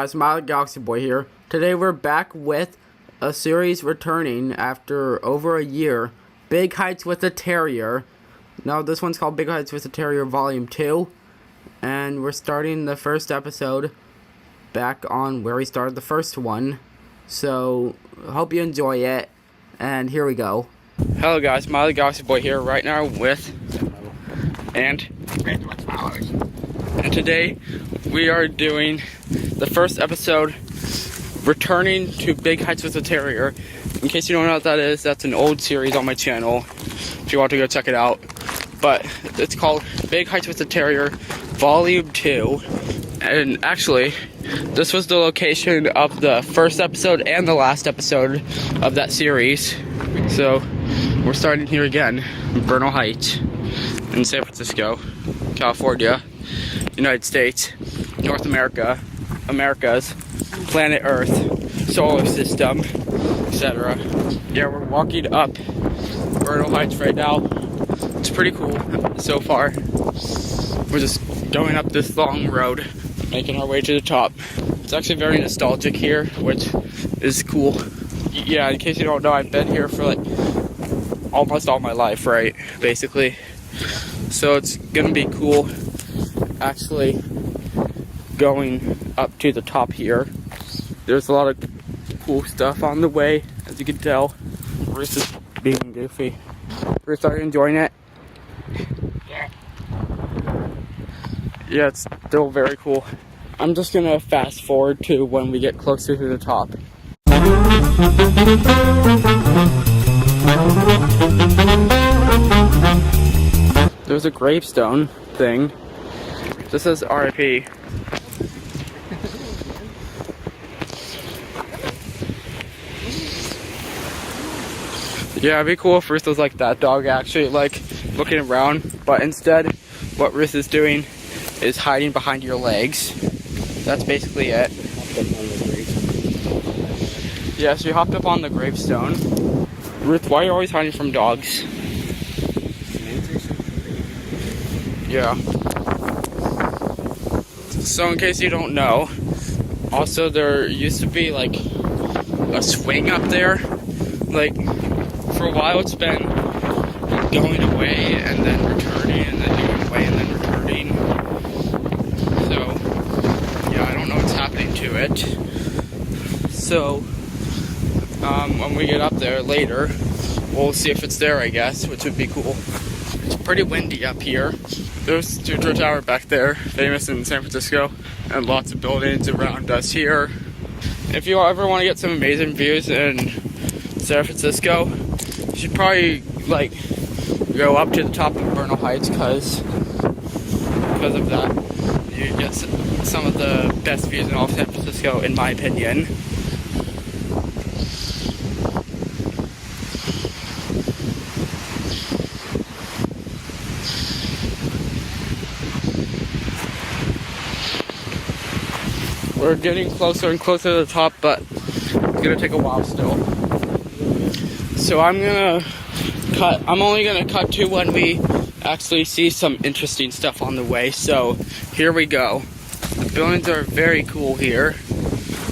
guys, my Galaxy Boy here. Today we're back with a series returning after over a year. Big Heights with the Terrior. Now this one's called Big Heights with the Terrior Volume 2. And we're starting the first episode back on where we started the first one. So, hope you enjoy it. And here we go. Hello guys, my Galaxy Boy here right now with... And today we are doing the first episode, returning to Big Heights with the Terrior. In case you don't know what that is, that's an old series on my channel, if you want to go check it out. But it's called Big Heights with the Terrior Volume 2. And actually, this was the location of the first episode and the last episode of that series. So, we're starting here again, in Bernal Heights, in San Francisco, California, United States, North America, Americas, planet Earth, solar system, etc. Yeah, we're walking up Bernal Heights right now. It's pretty cool so far. We're just going up this long road, making our way to the top. It's actually very nostalgic here, which is cool. Yeah, in case you don't know, I've been here for like almost all my life, right? Basically. So it's gonna be cool actually going up to the top here. There's a lot of cool stuff on the way, as you can tell. Bruce is being goofy. Bruce, are you enjoying it? Yeah, it's still very cool. I'm just gonna fast forward to when we get closer to the top. There's a gravestone thing. This says RIP. Yeah, it'd be cool if Ruth was like that dog, actually, like looking around. But instead, what Ruth is doing is hiding behind your legs. That's basically it. Yeah, so you hopped up on the gravestone. Ruth, why are you always hiding from dogs? Yeah. So in case you don't know, also there used to be like a swing up there. Like for a while it's been going away and then returning and then going away and then returning. So yeah, I don't know what's happening to it. So when we get up there later, we'll see if it's there, I guess, which would be cool. It's pretty windy up here. There's Terrior Tower back there, famous in San Francisco, and lots of buildings around us here. If you ever want to get some amazing views in San Francisco, you should probably like go up to the top of Bernal Heights because of that. You get some of the best views in all of San Francisco, in my opinion. We're getting closer and closer to the top, but it's gonna take a while still. So I'm only gonna cut to when we actually see some interesting stuff on the way. So here we go. The buildings are very cool here.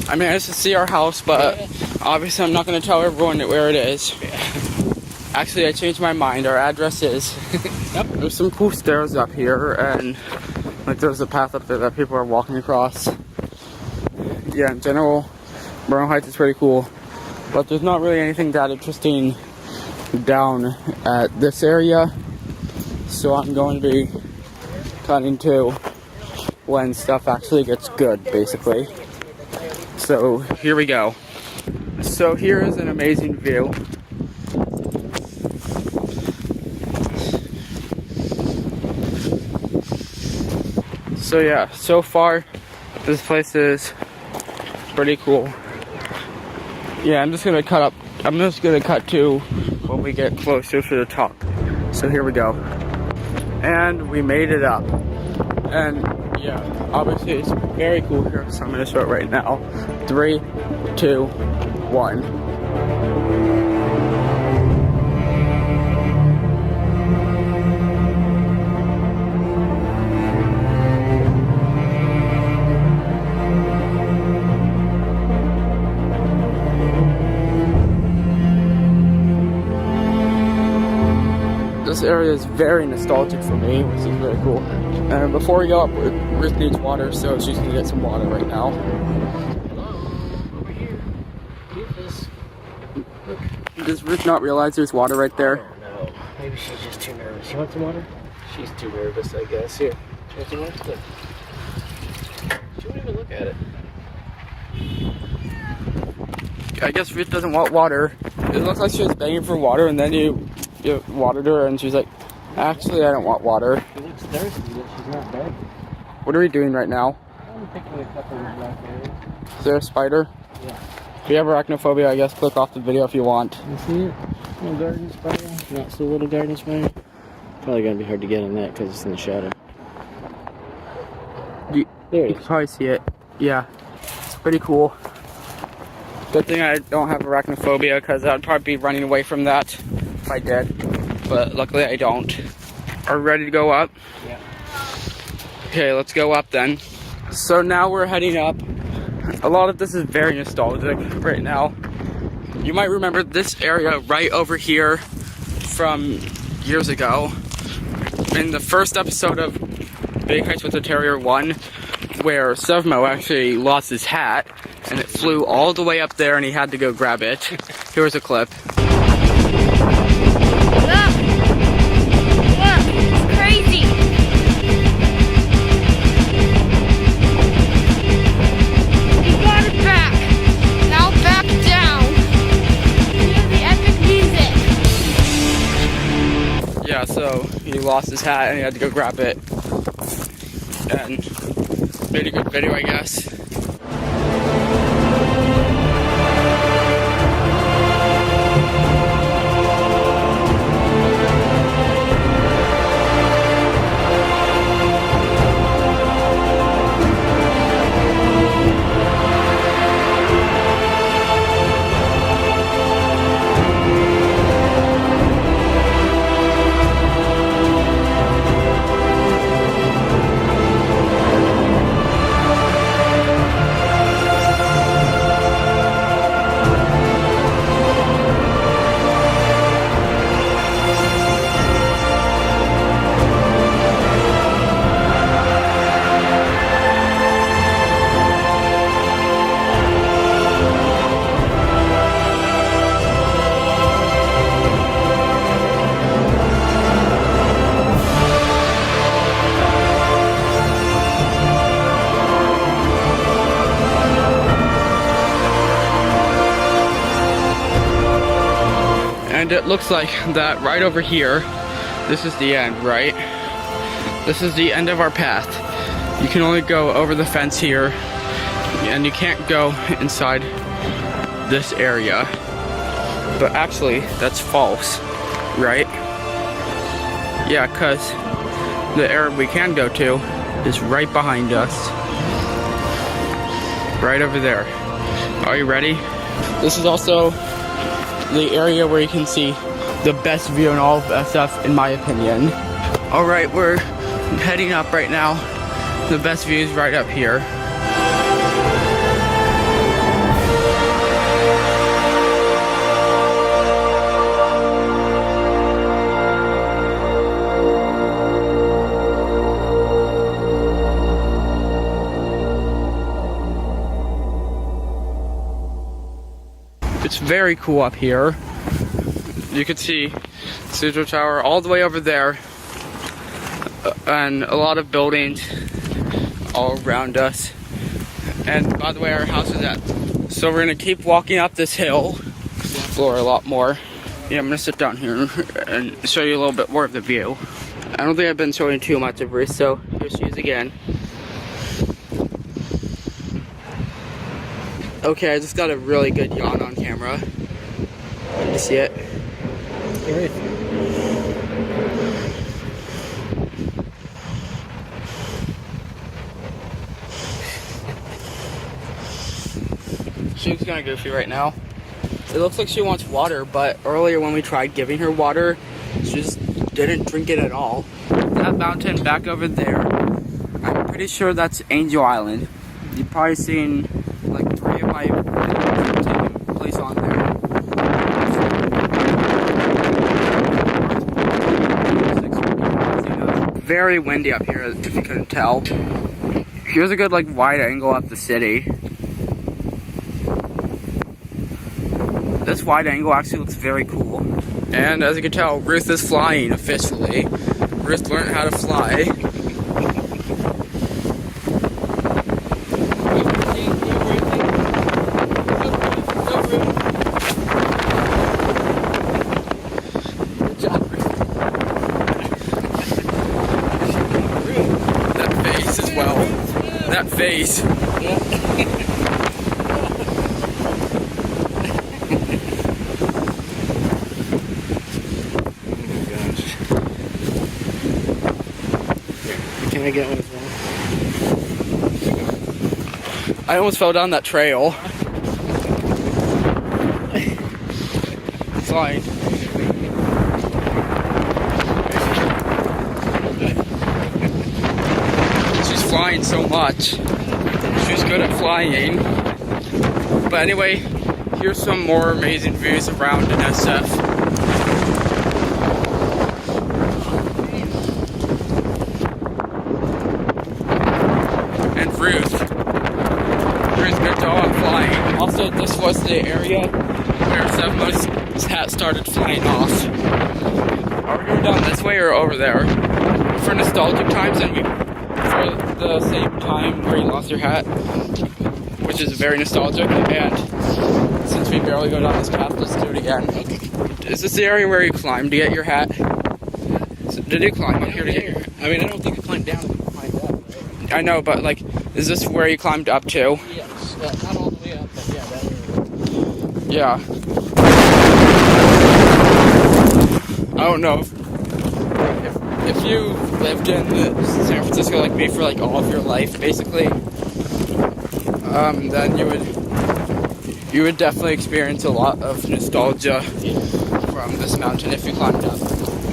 I managed to see our house, but obviously I'm not gonna tell everyone where it is. Actually, I changed my mind. Our address is... Yep. There's some cool stairs up here, and like there's a path up there that people are walking across. Yeah, in general, Bernal Heights is pretty cool, but there's not really anything that interesting down at this area, so I'm going to be cutting to when stuff actually gets good, basically. So here we go. So here is an amazing view. So yeah, so far this place is pretty cool. Yeah, I'm just gonna cut to when we get closer to the top. So here we go. And we made it up. And yeah, obviously it's very cool here, so I'm gonna show it right now. 3, 2, 1. This area is very nostalgic for me, which is very cool. And before we go up, Ruth needs water, so she's gonna get some water right now. Over here. Get this. Look. Does Ruth not realize there's water right there? Oh no. Maybe she's just too nervous. You want some water? She's too nervous, I guess. Here. You want some water? Look. She won't even look at it. I guess Ruth doesn't want water. It looks like she was begging for water, and then you watered her, and she's like, actually, I don't want water. She looks thirsty, but she's not begging. What are we doing right now? I'm picking a couple of blackberries. Is there a spider? Yeah. If you have arachnophobia, I guess click off the video if you want. You see it? Little garden spider. Not so little garden spider. Probably gonna be hard to get on that because it's in the shadow. You There it can is. probably see it. Yeah. It's pretty cool. Good thing I don't have arachnophobia, because I'd probably be running away from that if I did. But luckily I don't. Are we ready to go up? Yeah. Okay, let's go up then. So now we're heading up. A lot of this is very nostalgic right now. You might remember this area right over here from years ago. In the first episode of Big Heights with the Terrior 1, where Sevmo actually lost his hat, and it flew all the way up there and he had to go grab it. Here's a clip. Look! Look! It's crazy! He got it back! Now back down! Hear the epic music! Yeah, so he lost his hat and he had to go grab it. And made a good video, I guess. And it looks like that right over here, this is the end, right? This is the end of our path. You can only go over the fence here, and you can't go inside this area. But actually, that's false, right? Yeah, because the area we can go to is right behind us. Right over there. Are you ready? This is also the area where you can see the best view in all of SF, in my opinion. Alright, we're heading up right now. The best view is right up here. It's very cool up here. You can see Cathedral Tower all the way over there, and a lot of buildings all around us. And by the way, our house is at. So we're gonna keep walking up this hill, explore a lot more. Yeah, I'm gonna sit down here and show you a little bit more of the view. I don't think I've been showing too much of her, so here she is again. Okay, I just got a really good yawn on camera. Did you see it? Right. She looks kind of goofy right now. It looks like she wants water, but earlier when we tried giving her water, she just didn't drink it at all. That mountain back over there, I'm pretty sure that's Angel Island. You've probably seen like 3 of my videos taking place on there. very windy up here, if you couldn't tell. Here's a good like wide angle up the city. This wide angle actually looks very cool. And as you can tell, Ruth is flying officially. Ruth learned how to fly. That face as well. That face. Can I get one as well? I almost fell down that trail. Flying. She's flying so much. She's good at flying. But anyway, here's some more amazing views around in SF. Ruth, good job flying. Also, this was the area where Sevmo's hat started flying off. Are we going down this way or over there? For nostalgic times and for the same time where you lost your hat, which is very nostalgic, and since we barely go down this path, let's do it again. Is this the area where you climbed to get your hat? So, did you climb up here to get your hat? I mean, I don't think I climbed down. I climbed up, right? I know, but like, is this where you climbed up to? Yes. Not all the way up, but yeah, that area. Yeah. I don't know if you lived in San Francisco like me for like all of your life, basically, then you would definitely experience a lot of nostalgia from this mountain if you climbed up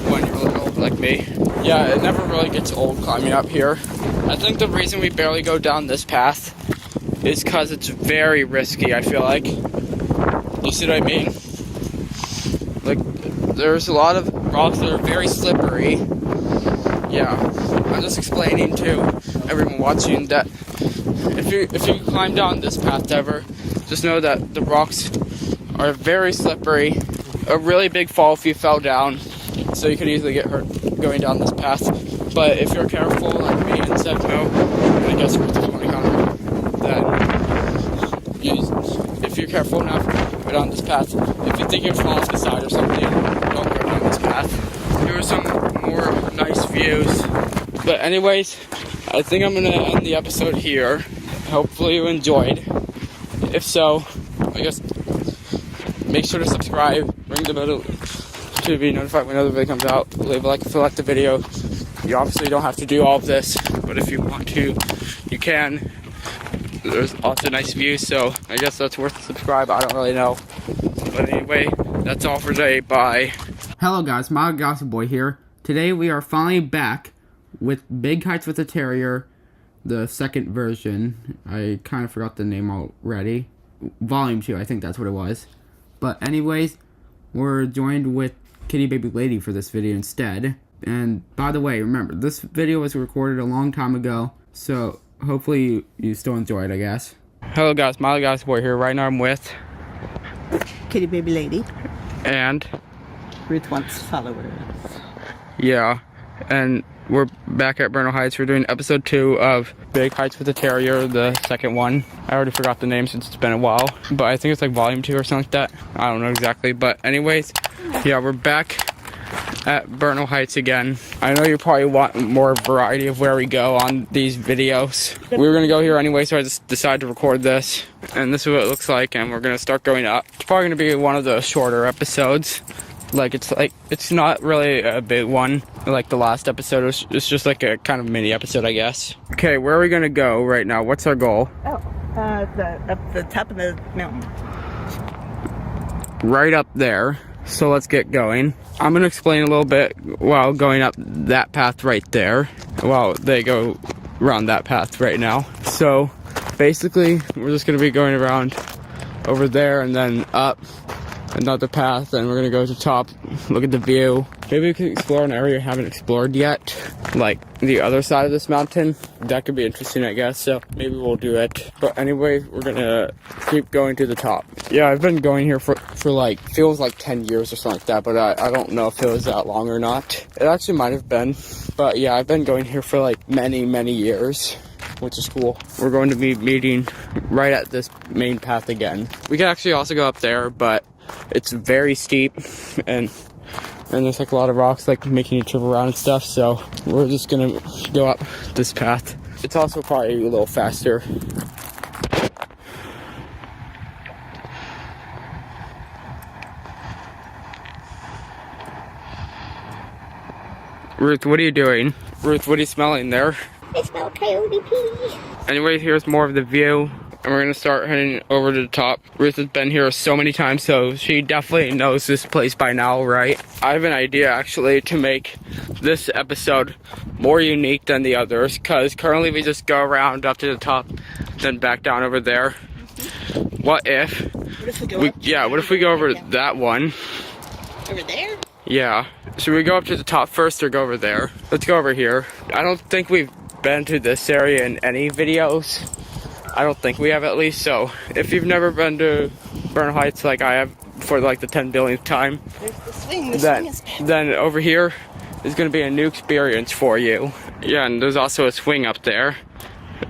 when you were little, like me. Yeah, it never really gets old climbing up here. I think the reason we barely go down this path is because it's very risky, I feel like. You see what I mean? Like, there's a lot of rocks that are very slippery. Yeah, I'm just explaining to everyone watching that if you climb down this path ever, just know that the rocks are very slippery. A really big fall if you fell down, so you could easily get hurt going down this path. But if you're careful, like me and Sevmo, and I guess we're the only Connor, then if you're careful enough, go down this path. If you think you're falling off the side or something, don't go down this path. Here are some more nice views. But anyways, I think I'm going to end the episode here. Hopefully you enjoyed. If so, I guess make sure to subscribe, ring the bell to be notified when another video comes out. Leave a like if you like the video. You obviously don't have to do all of this, but if you want to, you can. There's also nice views, so I guess that's worth a subscribe. I don't really know. But anyway, that's all for today. Bye. Hello guys, my Gossip Boy here. Today we are finally back with Big Heights with a Terrior, the second version. I kind of forgot the name already. Volume 2, I think that's what it was. But anyways, we're joined with Kitty Baby Lady for this video instead. And by the way, remember, this video was recorded a long time ago, so hopefully you still enjoy it, I guess. Hello guys, Miley Gossip Boy here. Right now I'm with Kitty Baby Lady. And Ruth wants followers. yeah, and we're back at Bernal Heights. We're doing episode 2 of Big Heights with a Terrior, the second one. I already forgot the name since it's been a while, but I think it's like volume 2 or something like that. I don't know exactly, but anyways, yeah, we're back at Bernal Heights again. I know you probably want more variety of where we go on these videos. We were gonna go here anyway, so I just decided to record this. And this is what it looks like, and we're gonna start going up. It's probably gonna be one of the shorter episodes. It's not really a big one like the last episode. It's just like a kind of mini episode, I guess. Okay, where are we gonna go right now? What's our goal? Oh, up the top of the mountain. Right up there. So let's get going. I'm gonna explain a little bit while going up that path right there. While they go around that path right now. So basically, we're just gonna be going around over there and then up another path, and we're gonna go to the top, look at the view, Maybe we could explore an area we haven't explored yet, like the other side of this mountain. That could be interesting, I guess, so maybe we'll do it. But anyway, we're gonna keep going to the top. Yeah, I've been going here for like, feels like 10 years or something like that, but I don't know if it was that long or not. It actually might have been, but yeah, I've been going here for like many, many years, which is cool. We're going to be meeting right at this main path again. We could actually also go up there, but it's very steep, and there's like a lot of rocks like making you trip around and stuff, so we're just gonna go up this path. It's also probably a little faster. Ruth, what are you doing? Ruth, what are you smelling there? I smell coyote pee. Anyway, here's more of the view, and we're gonna start heading over to the top. Ruth has been here so many times, so she definitely knows this place by now, right? I have an idea actually to make this episode more unique than the others, because currently we just go around up to the top, then back down over there. What if we go over that one? Over there? Yeah. Should we go up to the top first or go over there? Let's go over here. I don't think we've been to this area in any videos. I don't think we have, at least. So if you've never been to Bernal Heights like I have for like the 10 billionth time, There's the swing. The swing is bad. then over here is going to be a new experience for you. Yeah, and there's also a swing up there,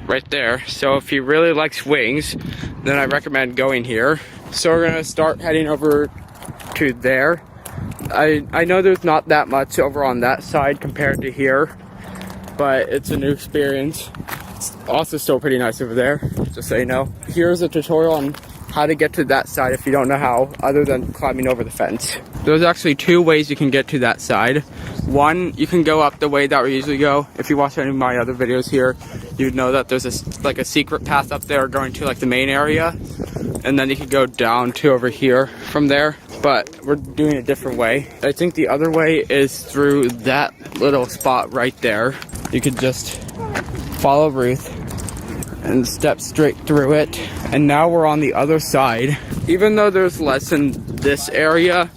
right there. So if you really like swings, then I recommend going here. So we're going to start heading over to there. I know there's not that much over on that side compared to here, but it's a new experience. It's also still pretty nice over there, just so you know. Here's a tutorial on how to get to that side if you don't know how, other than climbing over the fence. There's actually two ways you can get to that side. One, you can go up the way that we usually go. If you watch any of my other videos here, you'd know that there's a secret path up there going to like the main area, and then you can go down to over here from there. But we're doing a different way. I think the other way is through that little spot right there. You could just follow Ruth and step straight through it. And now we're on the other side. Even though there's less in this area,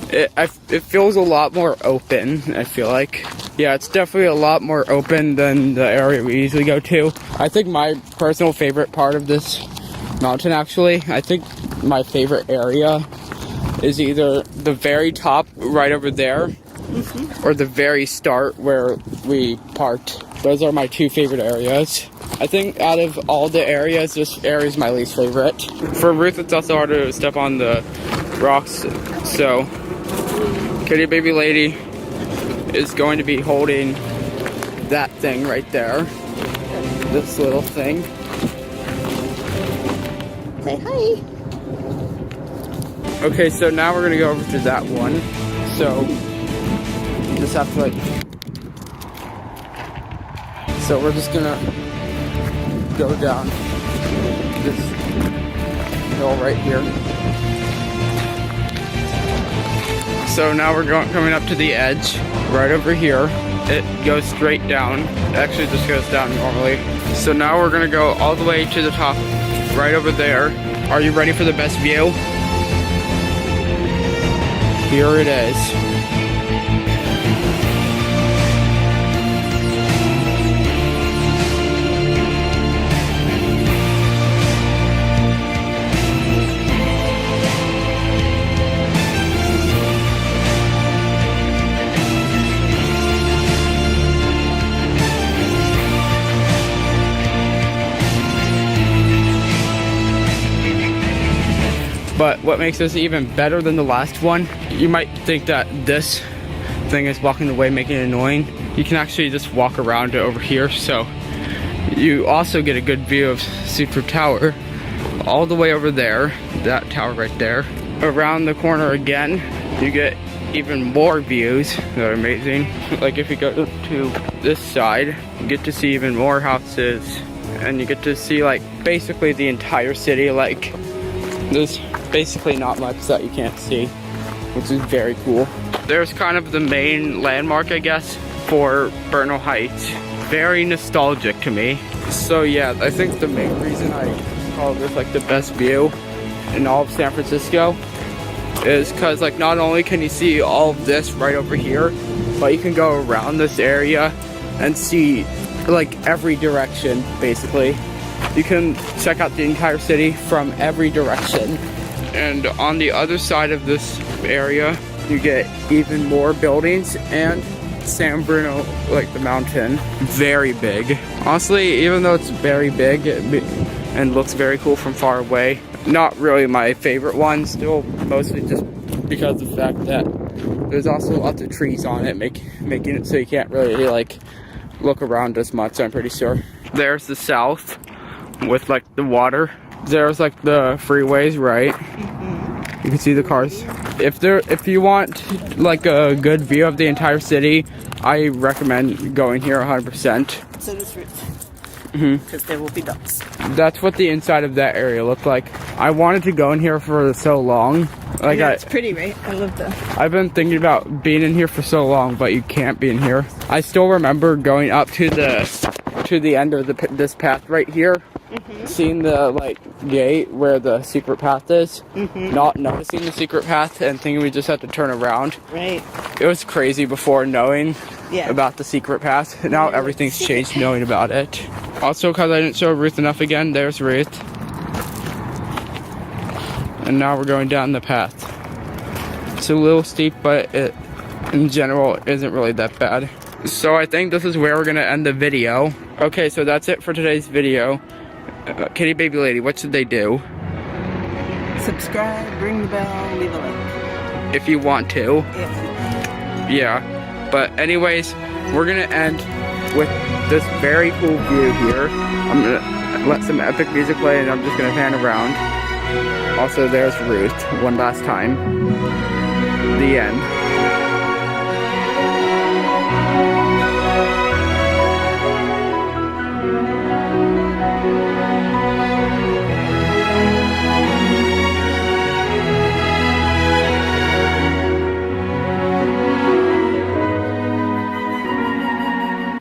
it feels a lot more open, I feel like. Yeah, it's definitely a lot more open than the area we usually go to. I think my personal favorite part of this mountain, actually, I think my favorite area is either the very top right over there, or the very start where we parked. Those are my two favorite areas. I think out of all the areas, this area is my least favorite. For Ruth, it's also hard to step on the rocks, so Kitty Baby Lady is going to be holding that thing right there. This little thing. Say hi. Okay, so now we're gonna go over to that one. So you just have to like. So we're just gonna go down this hill right here. So now we're coming up to the edge, right over here. It goes straight down. It actually just goes down normally. So now we're gonna go all the way to the top, right over there. Are you ready for the best view? Here it is. But what makes this even better than the last one, you might think that this thing is blocking the way, making it annoying. You can actually just walk around it over here, so you also get a good view of Super Tower all the way over there, that tower right there. Around the corner again, you get even more views that are amazing. Like if you go to this side, you get to see even more houses, and you get to see like basically the entire city. Like there's basically not much that you can't see, which is very cool. There's kind of the main landmark, I guess, for Bernal Heights. Very nostalgic to me. So yeah, I think the main reason I call this like the best view in all of San Francisco is because like not only can you see all of this right over here, but you can go around this area and see like every direction basically. You can check out the entire city from every direction. And on the other side of this area, you get even more buildings and San Bruno, like the mountain, very big. Honestly, even though it's very big and looks very cool from far away, not really my favorite one, still mostly just because of the fact that there's also lots of trees on it, making it so you can't really like look around as much, I'm pretty sure. There's the south with like the water. There's like the freeways, right? You can see the cars. If you want like a good view of the entire city, I recommend going here 100%. So this route. Mm-hmm. Because there will be ducks. That's what the inside of that area looked like. I wanted to go in here for so long. Like Yeah, it's pretty, right? I love that. I've been thinking about being in here for so long, but you can't be in here. I still remember going up to the end of this path right here, seeing the like gate where the secret path is, not noticing the secret path and thinking we just had to turn around. Right. It was crazy before knowing Yeah. about the secret path. Now everything's changed knowing about it. Also, because I didn't show Ruth enough again, there's Ruth. And now we're going down the path. It's a little steep, but it, in general, isn't really that bad. So I think this is where we're gonna end the video. Okay, so that's it for today's video. Kitty Baby Lady, what should they do? Subscribe, ring the bell, leave a like. If you want to. If Yeah. But anyways, we're gonna end with this very cool view here. I'm gonna let some epic music play and I'm just gonna pan around. Also, there's Ruth, one last time. The end.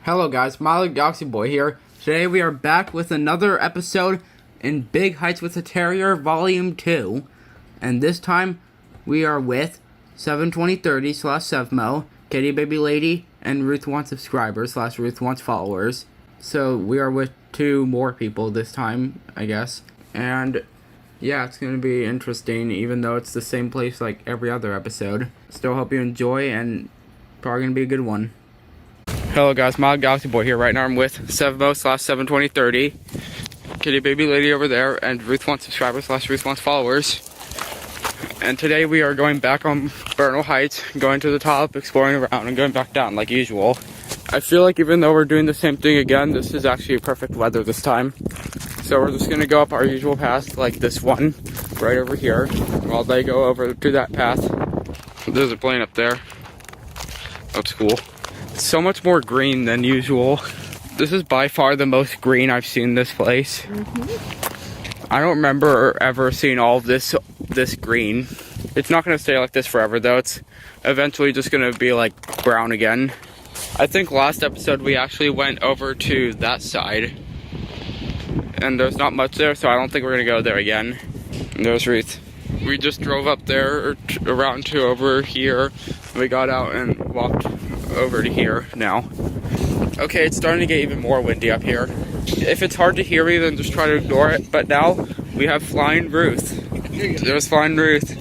Hello guys, Miley Galaxy Boy here. Today we are back with another episode in Big Heights with a Terrier Volume 2. And this time we are with 72030/Sevmo, Kitty Baby Lady, and Ruth Wants Subscribers / Ruth Wants Followers. So we are with 2 more people this time, I guess. And yeah, it's going to be interesting even though it's the same place like every other episode. Still hope you enjoy and probably going to be a good one. Hello guys, Mild Galaxy Boy here. Right now I'm with Sevmo / 72030, Kitty Baby Lady over there, and Ruth Wants Subscribers / Ruth Wants Followers. And today we are going back on Bernal Heights, going to the top, exploring around, and going back down like usual. I feel like even though we're doing the same thing again, this is actually perfect weather this time. So we're just going to go up our usual path, like this one, right over here, while they go over to that path. There's a plane up there. That's cool. So much more green than usual. This is by far the most green I've seen this place. I don't remember ever seeing all of this green. It's not gonna stay like this forever though. It's eventually just gonna be like brown again. I think last episode we actually went over to that side. And there's not much there, so I don't think we're gonna go there again. And there's Ruth. We just drove up there around to over here. We got out and walked over to here now. Okay, it's starting to get even more windy up here. If it's hard to hear me, then just try to ignore it. But now we have Flying Ruth. There's Flying Ruth.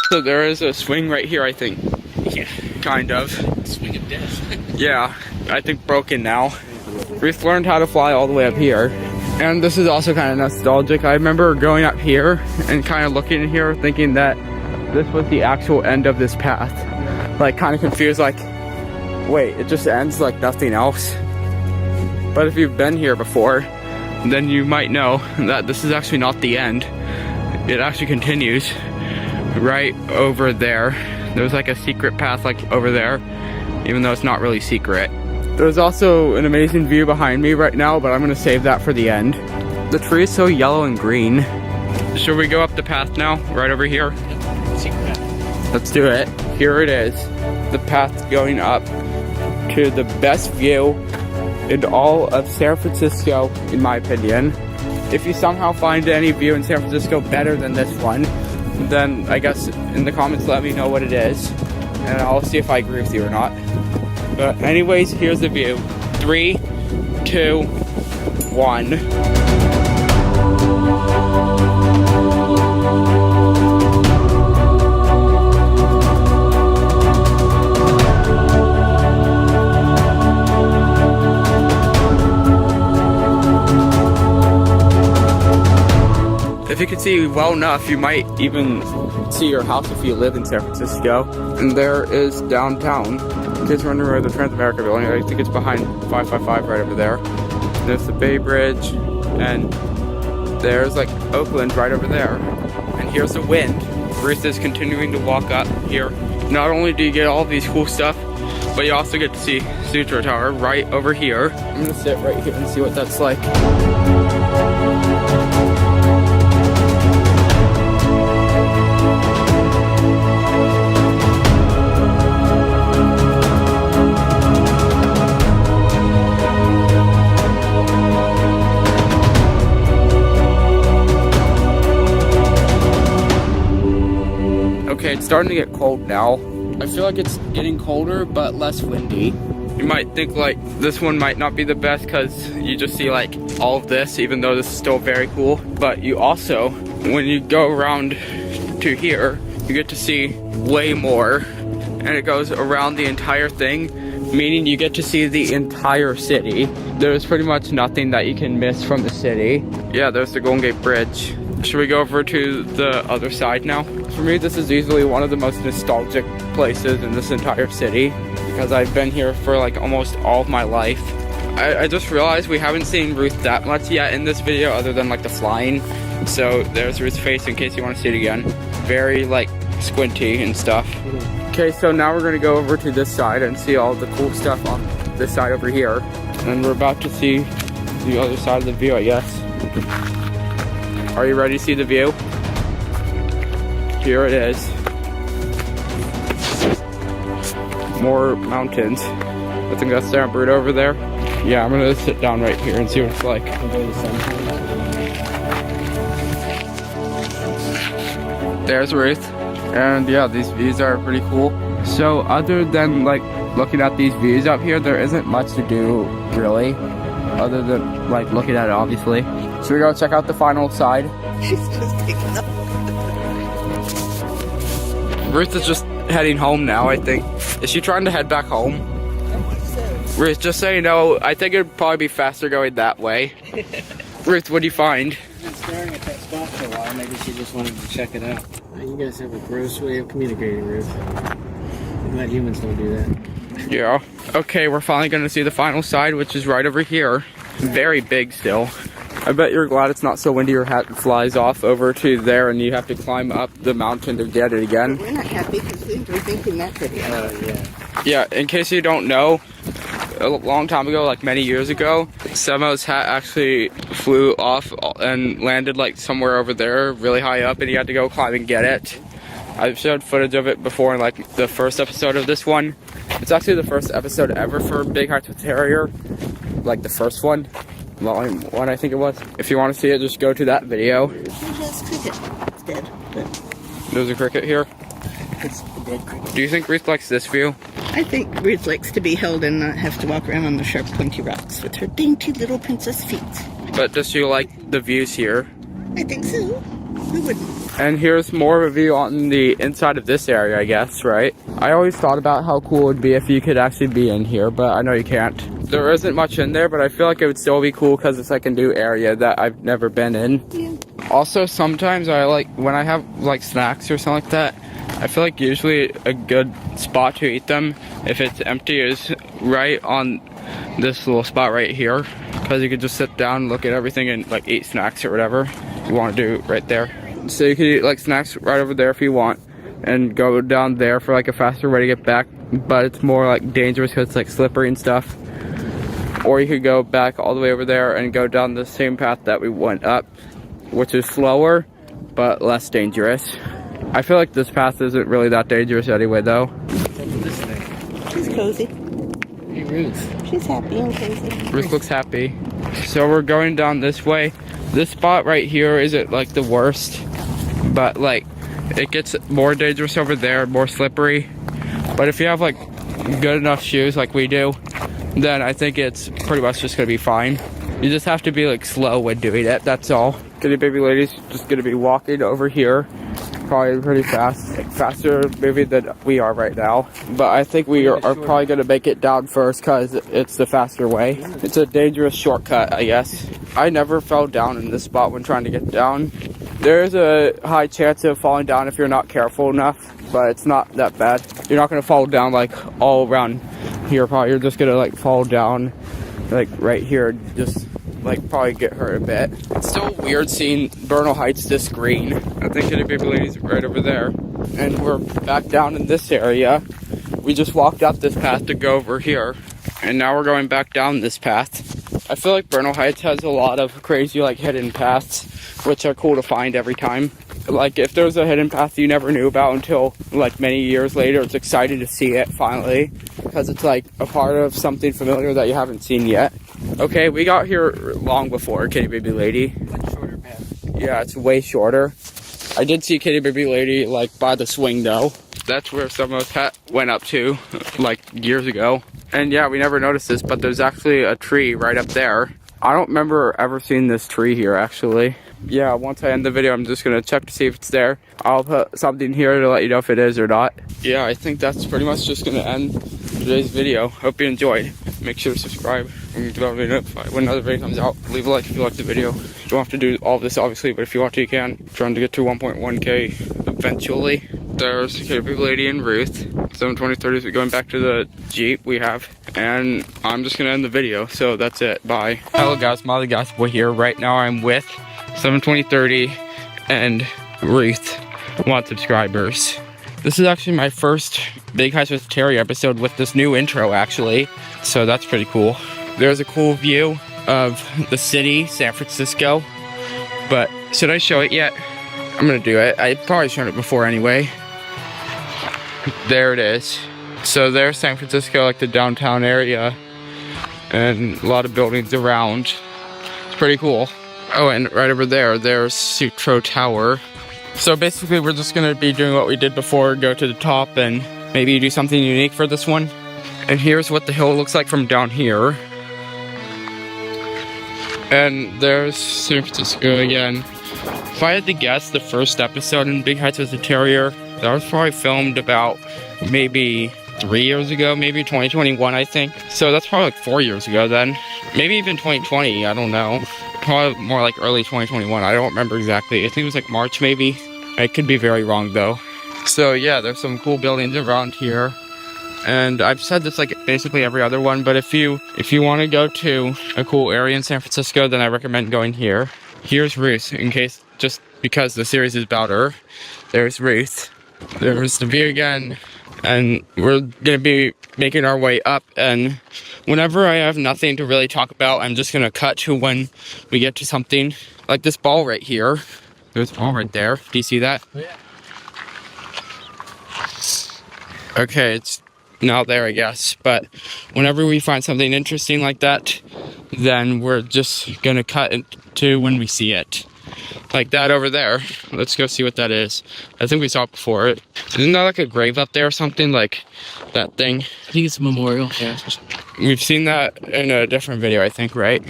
So there is a swing right here, I think. Yeah. Kind of. Swing of death. Yeah, I think broken now. Ruth learned how to fly all the way up here. And this is also kind of nostalgic. I remember going up here and kind of looking in here thinking that this was the actual end of this path. Like kind of confused, like, wait, it just ends like nothing else. But if you've been here before, then you might know that this is actually not the end. It actually continues right over there. There's like a secret path like over there, even though it's not really secret. There's also an amazing view behind me right now, but I'm gonna save that for the end. The tree is so yellow and green. Should we go up the path now, right over here? Secret path. Let's do it. here it is. The path going up to the best view in all of San Francisco, in my opinion. If you somehow find any view in San Francisco better than this one, then I guess in the comments let me know what it is, and I'll see if I agree with you or not. But anyways, here's the view. 3, 2, 1. If you can see well enough, you might even see your house if you live in San Francisco. And there is downtown. In case you're wondering where the Transamerica building, I think it's behind 555 right over there. There's the Bay Bridge, and there's like Oakland right over there. And here's the wind. Ruth is continuing to walk up here. Not only do you get all these cool stuff, but you also get to see Sutro Tower right over here. I'm gonna sit right here and see what that's like. Okay, it's starting to get cold now. I feel like it's getting colder, but less windy. You might think like this one might not be the best because you just see like all of this, even though this is still very cool. But you also, when you go around to here, you get to see way more. And it goes around the entire thing, meaning you get to see the entire city. There's pretty much nothing that you can miss from the city. Yeah, there's the Golden Gate Bridge. Should we go over to the other side now? For me, this is easily one of the most nostalgic places in this entire city because I've been here for like almost all of my life. I just realized we haven't seen Ruth that much yet in this video other than like the flying. So there's Ruth's face in case you want to see it again. Very like squinty and stuff. Okay, so now we're gonna go over to this side and see all the cool stuff on this side over here. And we're about to see the other side of the view, I guess. Are you ready to see the view? Here it is. More mountains. I think that's Santa Brute over there. Yeah, I'm gonna sit down right here and see what it's like. There's Ruth. And yeah, these views are pretty cool. So other than like looking at these views up here, there isn't much to do really. Other than like looking at it, obviously. Should we go check out the final side? She's just taking up. Ruth is just heading home now, I think. Is she trying to head back home? Ruth, just so you know, I think it'd probably be faster going that way. Ruth, what do you find? I've been staring at that spot for a while. Maybe she just wanted to check it out. You guys have a gross way of communicating, Ruth. I'm glad humans don't do that. Yeah. Okay, we're finally going to see the final side, which is right over here. Very big still. I bet you're glad it's not so windy your hat flies off over to there and you have to climb up the mountain to get it again. We're not happy because we enjoy thinking that video. Yeah. Yeah, in case you don't know, a long time ago, like many years ago, Semo's hat actually flew off and landed like somewhere over there, really high up, and he had to go climb and get it. I've showed footage of it before in like the first episode of this one. It's actually the first episode ever for Big Heights with Terrior, like the first one. Volume 1, I think it was. If you want to see it, just go to that video. It's cricket. It's dead. There's a cricket here. It's a dead cricket. Do you think Ruth likes this view? I think Ruth likes to be held and not have to walk around on the sharp, pointy rocks with her dainty little princess feet. But does she like the views here? I think so. Who wouldn't? And here's more of a view on the inside of this area, I guess, right? I always thought about how cool it would be if you could actually be in here, but I know you can't. There isn't much in there, but I feel like it would still be cool because it's like a new area that I've never been in. Yeah. Also, sometimes I like, when I have like snacks or something like that, I feel like usually a good spot to eat them, if it's empty, is right on this little spot right here. Because you could just sit down, look at everything, and like eat snacks or whatever you want to do right there. So you could eat like snacks right over there if you want, and go down there for like a faster way to get back. But it's more like dangerous because it's like slippery and stuff. Or you could go back all the way over there and go down the same path that we went up, which is slower, but less dangerous. I feel like this path isn't really that dangerous anyway, though. What's up with this thing? She's cozy. Hey, Ruth. She's happy and cozy. Ruth looks happy. So we're going down this way. This spot right here isn't like the worst, but like it gets more dangerous over there, more slippery. But if you have like good enough shoes like we do, then I think it's pretty much just gonna be fine. You just have to be like slow when doing it, that's all. Kitty baby lady's just gonna be walking over here, probably pretty fast, like faster maybe than we are right now. But I think we are probably gonna make it down first because it's the faster way. It's a dangerous shortcut, I guess. I never fell down in this spot when trying to get down. There's a high chance of falling down if you're not careful enough, but it's not that bad. You're not gonna fall down like all around here probably. You're just gonna like fall down like right here, just like probably get hurt a bit. It's still weird seeing Bernal Heights this green. I think Kitty Baby Lady's right over there. And we're back down in this area. We just walked up this path to go over here. And now we're going back down this path. I feel like Bernal Heights has a lot of crazy like hidden paths, which are cool to find every time. Like if there's a hidden path you never knew about until like many years later, it's exciting to see it finally, because it's like a part of something familiar that you haven't seen yet. Okay, we got here long before Kitty Baby Lady. Much shorter path. Yeah, it's way shorter. I did see Kitty Baby Lady like by the swing though. That's where some of us went up to like years ago. And yeah, we never noticed this, but there's actually a tree right up there. I don't remember ever seeing this tree here actually. Yeah, once I end the video, I'm just gonna check to see if it's there. I'll put something here to let you know if it is or not. Yeah, I think that's pretty much just gonna end today's video. Hope you enjoyed. Make sure to subscribe and get notified when another video comes out. Leave a like if you liked the video. You don't have to do all of this obviously, but if you want to, you can. I'm trying to get to 1.1k eventually. There's Kitty Baby Lady and Ruth. 72030 is going back to the Jeep we have, and I'm just gonna end the video. So that's it. Bye. Hello guys, Molly Gas Boy here. Right now I'm with 72030 and Ruth, 1 subscribers. This is actually my first Big Heights with Terrior episode with this new intro actually, so that's pretty cool. There's a cool view of the city, San Francisco, but should I show it yet? I'm gonna do it. I probably showed it before anyway. There it is. So there's San Francisco, like the downtown area, and a lot of buildings around. It's pretty cool. Oh, and right over there, there's Sutro Tower. So basically, we're just gonna be doing what we did before, go to the top and maybe do something unique for this one. And here's what the hill looks like from down here. And there's San Francisco again. If I had to guess, the first episode in Big Heights with the Terrior, that was probably filmed about maybe 3 years ago, maybe 2021, I think. So that's probably like 4 years ago then. Maybe even 2020, I don't know. Probably more like early 2021, I don't remember exactly. I think it was like March maybe. I could be very wrong though. So yeah, there's some cool buildings around here. And I've said this like basically every other one, but if you want to go to a cool area in San Francisco, then I recommend going here. Here's Ruth, in case, just because the series is about her. There's Ruth. There's the view again. And we're gonna be making our way up, and whenever I have nothing to really talk about, I'm just gonna cut to when we get to something. Like this ball right here. There's a ball right there. Do you see that? Oh, yeah. Okay, it's not there, I guess. But whenever we find something interesting like that, then we're just gonna cut it to when we see it. Like that over there. Let's go see what that is. I think we saw it before. Isn't that like a grave up there or something? Like that thing? I think it's a memorial. Yeah. We've seen that in a different video, I think, right?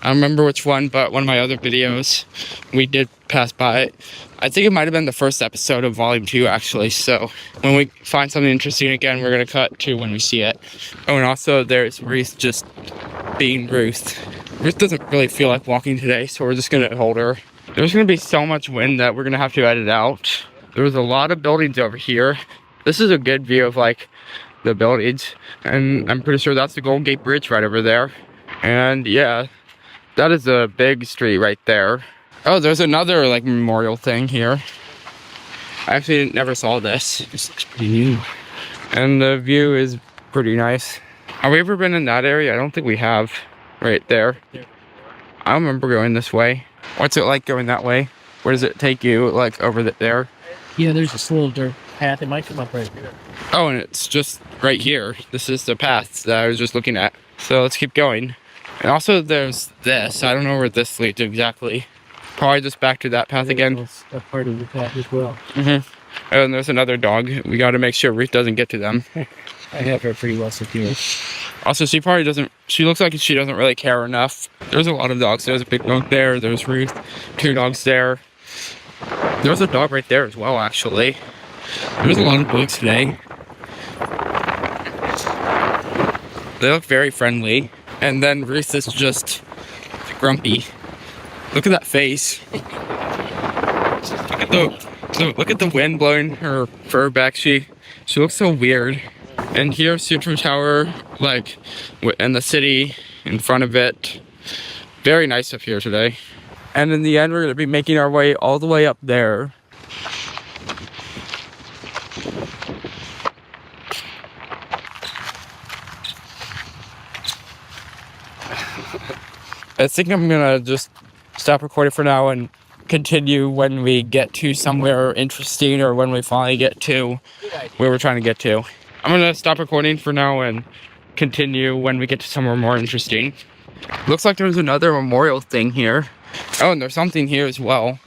I don't remember which one, but one of my other videos, we did pass by it. I think it might have been the first episode of Volume 2, actually. So when we find something interesting again, we're going to cut to when we see it. Oh, and also there's Ruth just being Ruth. Ruth doesn't really feel like walking today, so we're just going to hold her. There's going to be so much wind that we're going to have to edit out. There's a lot of buildings over here. This is a good view of like the buildings, and I'm pretty sure that's the Golden Gate Bridge right over there. And yeah, that is a big street right there. Oh, there's another like memorial thing here. I actually never saw this. This looks pretty new. And the view is pretty nice. Have we ever been in that area? I don't think we have. Right there. I don't remember going this way. What's it like going that way? Where does it take you, like over there? Yeah, there's this little dirt path. It might come up right here. Oh, and it's just right here. This is the path that I was just looking at. So let's keep going. And also there's this. I don't know where this leads exactly. Probably just back to that path again. That's a part of the path as well. And there's another dog. We got to make sure Ruth doesn't get to them. I have her pretty well secured. Also, she probably doesn't, she looks like she doesn't really care enough. There's a lot of dogs. There's a big dog there. There's Ruth. 2 dogs there. There's a dog right there as well, actually. There's a lot of dogs today. They look very friendly. And then Ruth is just grumpy. Look at that face. Look at the wind blowing her fur back. She looks so weird. And here's Sutro Tower, like, and the city in front of it. Very nice up here today. And in the end, we're gonna be making our way all the way up there. I think I'm gonna just stop recording for now and continue when we get to somewhere interesting, or when we finally get to where we're trying to get to. I'm gonna stop recording for now and continue when we get to somewhere more interesting. Looks like there's another memorial thing here. Oh, and there's something here as well.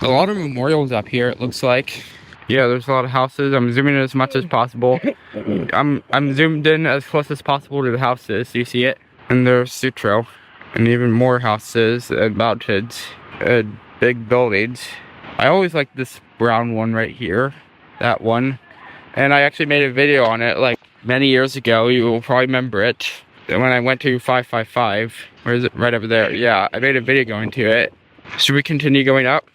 A lot of memorials up here, it looks like. Yeah, there's a lot of houses. I'm zooming in as much as possible. I'm zoomed in as close as possible to the houses. Do you see it? And there's Sutro. And even more houses and mountains and big buildings. I always like this brown one right here. That one. And I actually made a video on it like many years ago. You will probably remember it. When I went to 555. Where is it? Right over there. Yeah, I made a video going to it. Should we continue going up?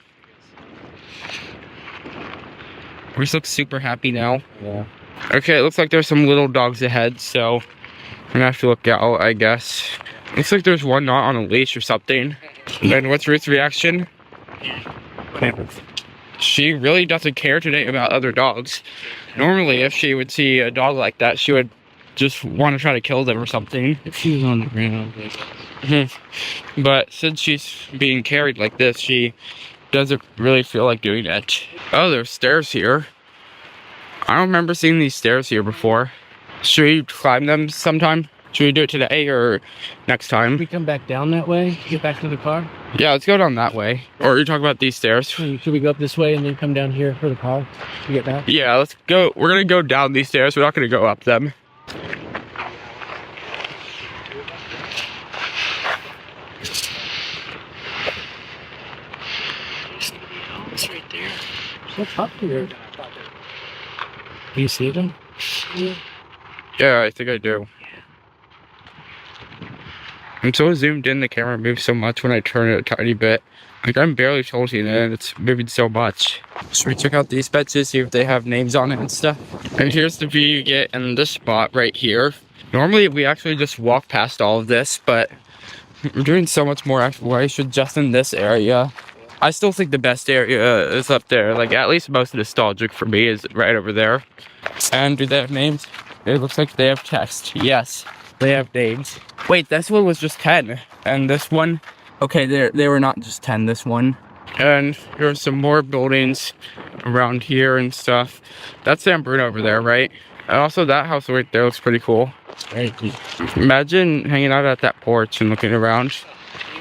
We just look super happy now. Yeah. Okay, it looks like there's some little dogs ahead, so we're gonna have to look out, I guess. Looks like there's one not on a leash or something. And what's Ruth's reaction? She really doesn't care today about other dogs. Normally, if she would see a dog like that, she would just want to try to kill them or something. If she was on the ground. But since she's being carried like this, she doesn't really feel like doing it. Oh, there's stairs here. I don't remember seeing these stairs here before. Should we climb them sometime? Should we do it today or next time? We come back down that way, get back to the car. Yeah, let's go down that way. Or you talk about these stairs. Should we go up this way and then come down here for the car to get back? Yeah, let's go. We're gonna go down these stairs. We're not gonna go up them. It's right there. What's up here? Do you see them? Yeah, I think I do. I'm so zoomed in, the camera moves so much when I turn it a tiny bit. Like, I'm barely tilting it, and it's moving so much. Should we check out these benches, see if they have names on it and stuff? And here's the view you get in this spot right here. Normally, we actually just walk past all of this, but we're doing so much more exploration just in this area. I still think the best area is up there. Like, at least most nostalgic for me is right over there. And do they have names? It looks like they have text. Yes, they have names. Wait, this one was just 10. And this one, okay, they were not just 10, this one. And there's some more buildings around here and stuff. That's San Bruno over there, right? And also that house right there looks pretty cool. Very cool. Imagine hanging out at that porch and looking around.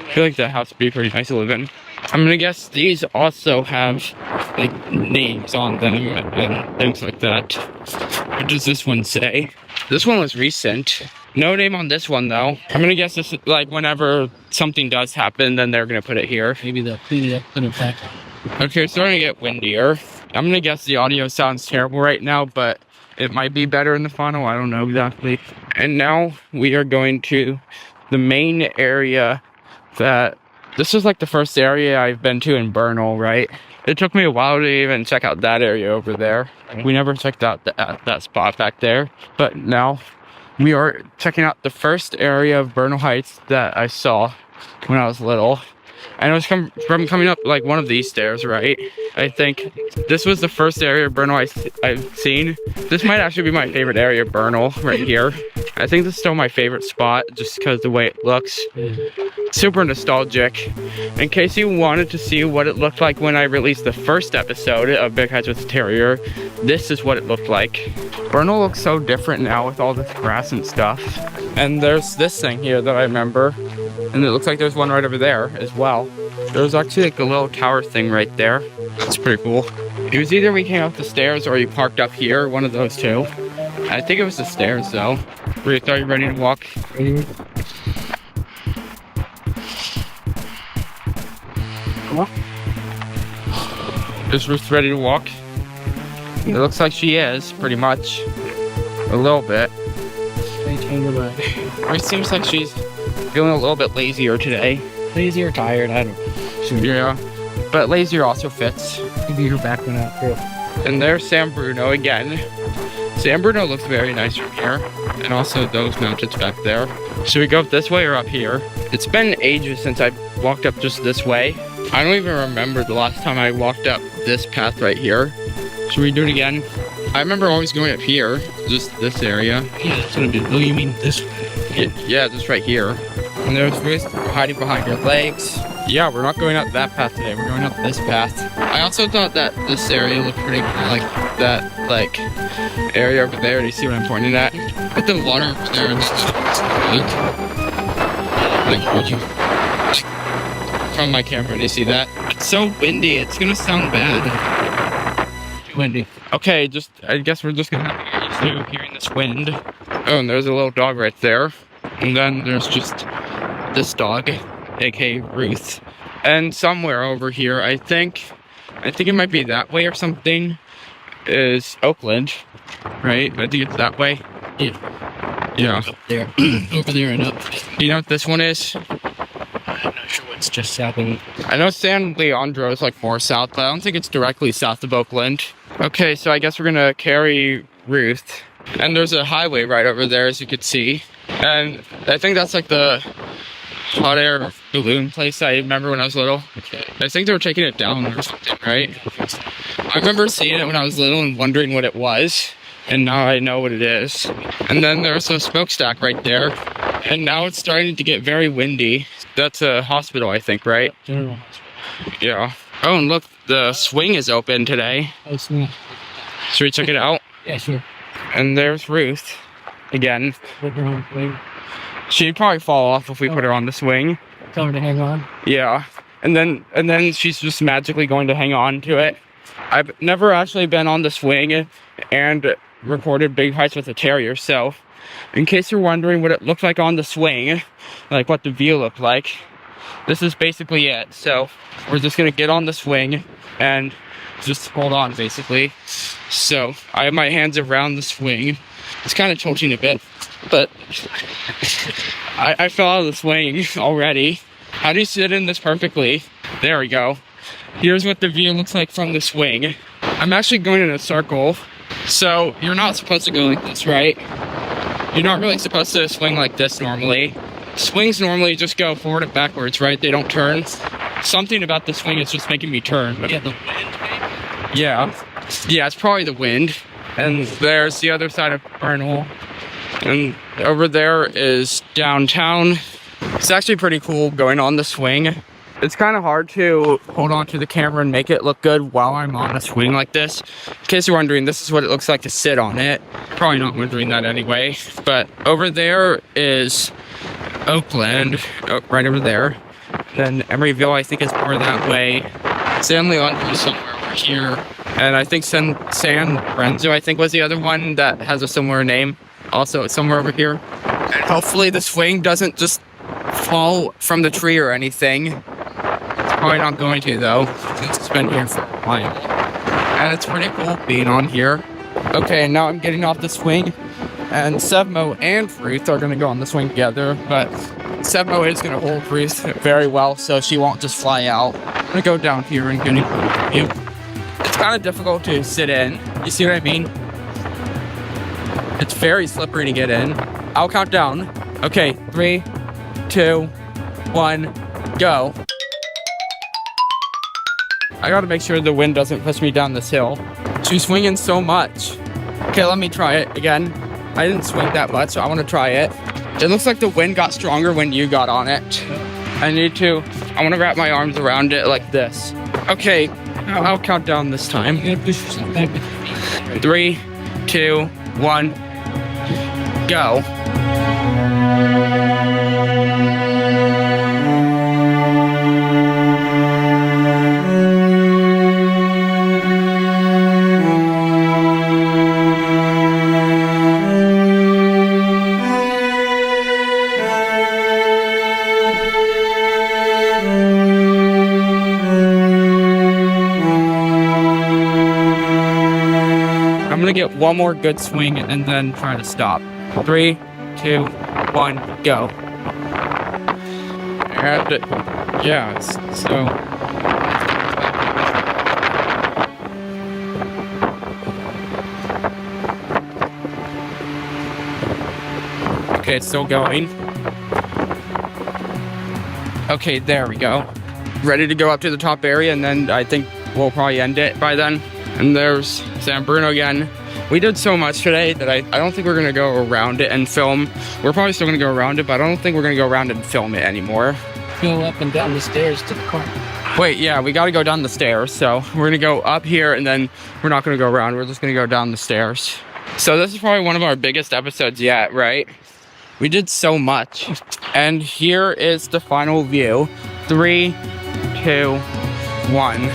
I feel like that house would be pretty nice to live in. I'm gonna guess these also have like names on them and things like that. What does this one say? This one was recent. No name on this one though. I'm gonna guess this is like whenever something does happen, then they're gonna put it here. Maybe they'll clean it up, put it back. Okay, it's starting to get windier. I'm gonna guess the audio sounds terrible right now, but it might be better in the final. I don't know exactly. And now we are going to the main area that this is like the first area I've been to in Bernal, right? It took me a while to even check out that area over there. We never checked out that spot back there. But now we are checking out the first area of Bernal Heights that I saw when I was little. And it was from coming up like one of these stairs, right? I think this was the first area of Bernal I've seen. This might actually be my favorite area of Bernal right here. I think this is still my favorite spot just because the way it looks. super nostalgic. In case you wanted to see what it looked like when I released the first episode of Big Heights with the Terrier, this is what it looked like. Bernal looks so different now with all this grass and stuff. And there's this thing here that I remember. And it looks like there's one right over there as well. There's actually like a little tower thing right there. That's pretty cool. It was either we came up the stairs or you parked up here, one of those two. I think it was the stairs though. Ruth, are you ready to walk? Come on. Is Ruth ready to walk? It looks like she is, pretty much. A little bit. It seems like she's feeling a little bit lazier today. Lazy or tired, I don't know. Yeah. But lazier also fits. Maybe her back went out too. And there's San Bruno again. San Bruno looks very nice from here. And also those mountains back there. Should we go up this way or up here? It's been ages since I walked up just this way. I don't even remember the last time I walked up this path right here. Should we do it again? I remember always going up here, just this area. Yeah, that's what I did. Oh, you mean this way? Yeah, just right here. And there's Ruth hiding behind your legs. Yeah, we're not going up that path today. We're going up this path. I also thought that this area looked pretty cool, like that, like area over there. Do you see what I'm pointing at? But the water over there is like, would you? From my camera, do you see that? It's so windy. It's gonna sound bad. Too windy. Okay, I guess we're just gonna have to get used to hearing this wind. Oh, and there's a little dog right there. And then there's just this dog, aka Ruth. And somewhere over here, I think it might be that way or something, is Oakland, right? I think it's that way. Yeah. Up there. Over there and up. Do you know what this one is? I'm not sure what's just south of it. I know San Leandro is like more south, but I don't think it's directly south of Oakland. Okay, so I guess we're gonna carry Ruth. And there's a highway right over there, as you can see. And I think that's like the hot air balloon place I remember when I was little. Okay. I think they were taking it down or something, right? I remember seeing it when I was little and wondering what it was. And now I know what it is. And then there's a smokestack right there. And now it's starting to get very windy. That's a hospital, I think, right? General Hospital. Yeah. Oh, and look, the swing is open today. Oh, swing. Should we check it out? Yeah, sure. And there's Ruth again. Put her on the swing. She'd probably fall off if we put her on the swing. Tell her to hang on. Yeah. And then she's just magically going to hang on to it. I've never actually been on the swing and recorded Big Heights with a Terrier, so in case you're wondering what it looked like on the swing, like what the view looked like, this is basically it. So we're just gonna get on the swing and just hold on, basically. So I have my hands around the swing. It's kind of tilting a bit, but I fell out of the swing already. How do you sit in this perfectly? There we go. Here's what the view looks like from the swing. I'm actually going in a circle, so you're not supposed to go like this, right? You're not really supposed to swing like this normally. Swings normally just go forward and backwards, right? They don't turn. Something about the swing is just making me turn. Yeah, the wind, maybe? Yeah, it's probably the wind. And there's the other side of Bernal. And over there is downtown. It's actually pretty cool going on the swing. It's kind of hard to hold on to the camera and make it look good while I'm on a swing like this. In case you're wondering, this is what it looks like to sit on it. Probably not wondering that anyway. But over there is Oakland, right over there. Then Emeryville, I think, is more that way. San Leandro is somewhere over here. And I think San Lorenzo, I think, was the other one that has a similar name. Also, somewhere over here. And hopefully the swing doesn't just fall from the tree or anything. It's probably not going to, though, since it's been here for a while. And it's pretty cool being on here. Okay, now I'm getting off the swing. And Sevmo and Ruth are going to go on the swing together. But Sevmo is going to hold Ruth very well, so she won't just fly out. I'm going to go down here and get a view. It's kind of difficult to sit in. You see what I mean? It's very slippery to get in. I'll count down. Okay, 3, 2, 1, go. I gotta make sure the wind doesn't push me down this hill. She's swinging so much. Okay, let me try it again. I didn't swing that much, so I want to try it. It looks like the wind got stronger when you got on it. I want to wrap my arms around it like this. Okay, I'll count down this time. 3, 2, 1, go. I'm gonna get one more good swing and then try to stop. 3, 2, 1, go. And yeah, so. Okay, it's still going. Okay, there we go. Ready to go up to the top area, and then I think we'll probably end it by then. And there's San Bruno again. We did so much today that I don't think we're gonna go around it and film. We're probably still gonna go around it, but I don't think we're gonna go around and film it anymore. Go up and down the stairs to the car. Wait, yeah, we gotta go down the stairs. So we're gonna go up here and then we're not gonna go around. We're just gonna go down the stairs. So this is probably one of our biggest episodes yet, right? We did so much. And here is the final view. 3, 2, 1.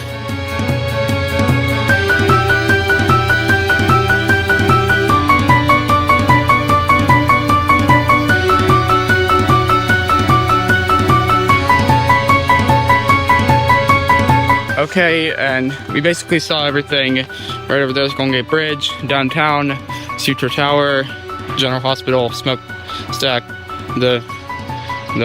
Okay, and we basically saw everything. Right over there's Golden Gate Bridge, downtown, Suture Tower, General Hospital, smokestack, the